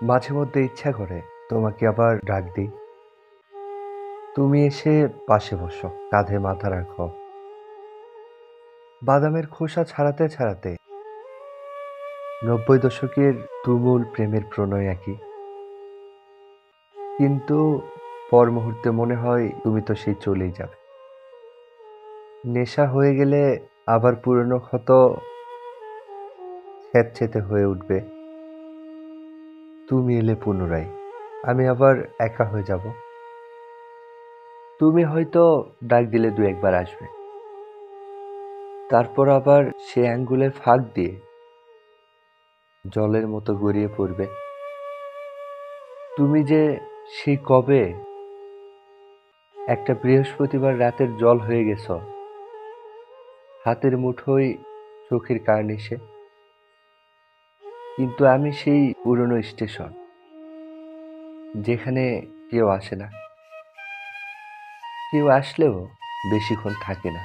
মাঝে মধ্যে ইচ্ছা করে তোমাকে আবার ডাক দিই। তুমি এসে পাশে বসো, কাঁধে মাথা রাখো। বাদামের খোসা ছাড়াতে ছাড়াতে ৯০ দশকের তুমুল প্রেমের প্রণয় আঁকি। কিন্তু পর মুহূর্তে মনে হয় তুমি তো সেই চলেই যাবে। নেশা হয়ে গেলে আবার পুরনো ক্ষত স্যাঁতসেঁতে হয়ে উঠবে। তুমি এলে পুনরায় আমি আবার একা হয়ে যাব। তুমি হয়তো ডাক দিলে দু একবার আসবে, তারপর আবার সে আঙ্গুলের ফাঁক দিয়ে জলের মতো গড়িয়ে পড়বে। তুমি যে সেই কবে একটা বৃহস্পতিবার রাতের জল হয়ে গেছ, হাতের মুঠোয় চোখের কার্নিশে। কিন্তু আমি সেই পুরনো স্টেশন, যেখানে কেউ আসে না, কেউ আসলেও বেশিক্ষণ থাকে না।